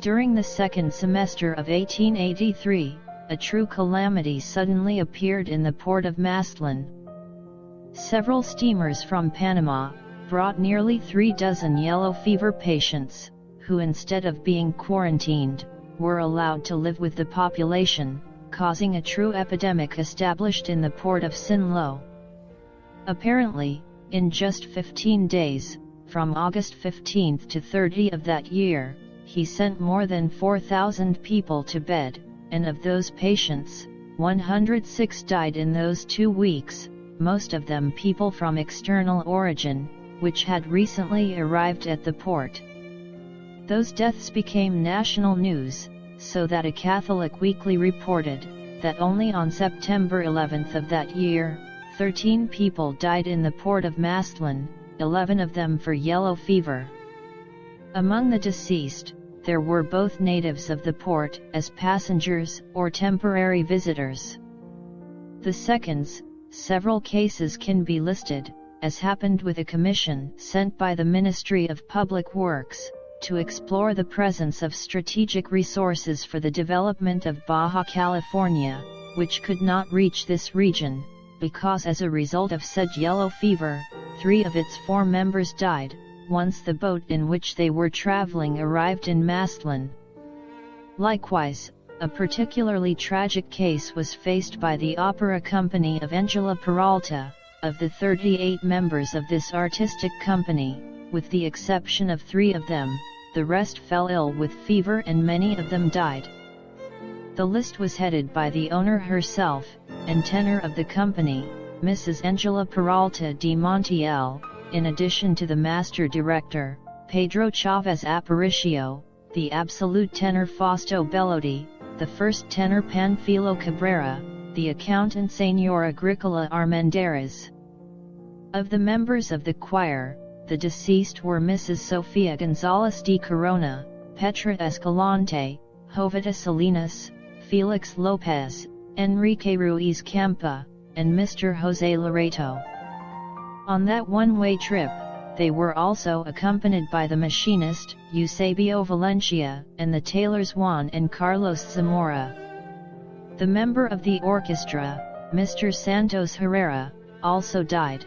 during the second semester of 1883, a true calamity suddenly appeared in the port of Mazatlan. Several steamers from Panama brought nearly 36 yellow fever patients, who instead of being quarantined, were allowed to live with the population, causing a true epidemic established in the port of Sinloa. Apparently, in just 15 days, from August 15 to 30 of that year, he sent more than 4,000 people to bed, and of those patients, 106 died in those 2 weeks, most of them people from external origin, which had recently arrived at the port. Those deaths became national news, so that a Catholic weekly reported that only on September 11 of that year, 13 people died in the port of Mazatlan, 11 of them for yellow fever. Among the deceased, there were both natives of the port as passengers or temporary visitors. The seconds, several cases can be listed, as happened with a commission sent by the Ministry of Public Works, to explore the presence of strategic resources for the development of Baja California, which could not reach this region, because as a result of said yellow fever, 3 of its 4 members died, once the boat in which they were traveling arrived in Mazatlan. Likewise, a particularly tragic case was faced by the opera company of Angela Peralta. Of the 38 members of this artistic company, with the exception of 3 of them, the rest fell ill with fever and many of them died. The list was headed by the owner herself, and tenor of the company, Mrs. Angela Peralta de Montiel, in addition to the master director, Pedro Chavez Aparicio, the absolute tenor Fausto Bellodi, the first tenor Panfilo Cabrera, the accountant Señor Agricola Armendariz. Of the members of the choir, the deceased were Mrs. Sofia González de Corona, Petra Escalante, Jovita Salinas, Felix Lopez, Enrique Ruiz Campa, and Mr. José Loreto. On that one-way trip, they were also accompanied by the machinist, Eusebio Valencia, and the tailors Juan and Carlos Zamora. The member of the orchestra, Mr. Santos Herrera, also died.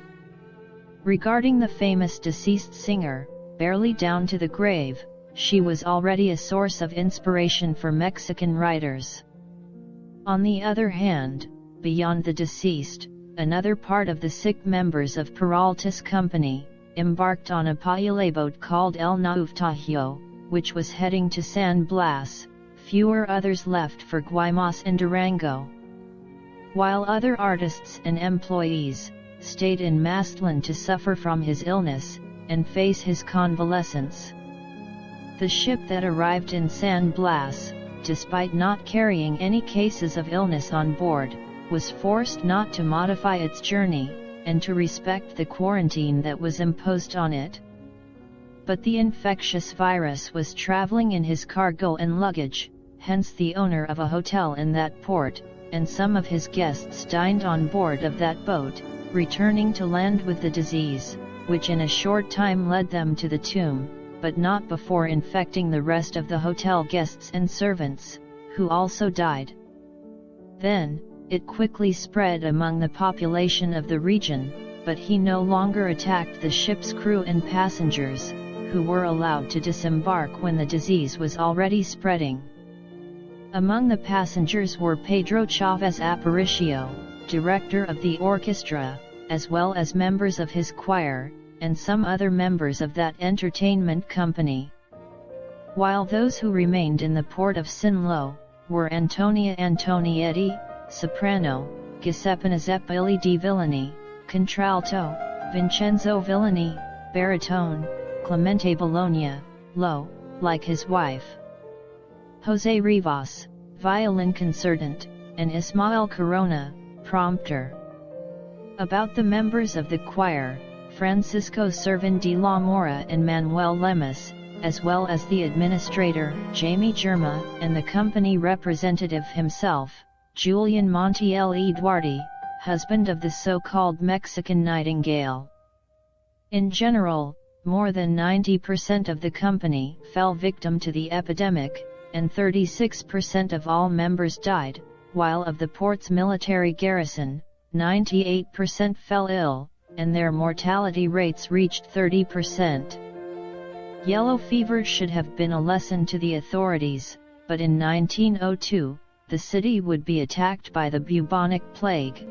Regarding the famous deceased singer, Barely Down to the Grave, she was already a source of inspiration for Mexican writers. On the other hand, beyond the deceased, another part of the sick members of Peralta's company embarked on a boat called El Naufragio, which was heading to San Blas. Fewer others left for Guaymas and Durango, while other artists and employees stayed in Mazatlan to suffer from his illness and face his convalescence. The ship that arrived in San Blas, despite not carrying any cases of illness on board, was forced not to modify its journey, and to respect the quarantine that was imposed on it. But the infectious virus was traveling in his cargo and luggage, hence the owner of a hotel in that port, and some of his guests dined on board of that boat, returning to land with the disease, which in a short time led them to the tomb, but not before infecting the rest of the hotel guests and servants, who also died. Then, it quickly spread among the population of the region, but he no longer attacked the ship's crew and passengers, who were allowed to disembark when the disease was already spreading. Among the passengers were Pedro Chavez Aparicio, director of the orchestra, as well as members of his choir, and some other members of that entertainment company. While those who remained in the port of Sinloa were Antonia Antonietti, soprano, Giuseppe Zeppelli di Villani, contralto, Vincenzo Villani, baritone, Clemente Bologna, low, like his wife, José Rivas, violin concertant, and Ismael Corona, prompter. About the members of the choir, Francisco Servan de la Mora and Manuel Lemus, as well as the administrator, Jaime Germa, and the company representative himself, Julian Montiel y Duarte, husband of the so-called Mexican Nightingale. In general, More than 90% of the company fell victim to the epidemic, and 36% of all members died, while of the port's military garrison, 98% fell ill, and their mortality rates reached 30%. Yellow fever should have been a lesson to the authorities, but in 1902, the city would be attacked by the bubonic plague.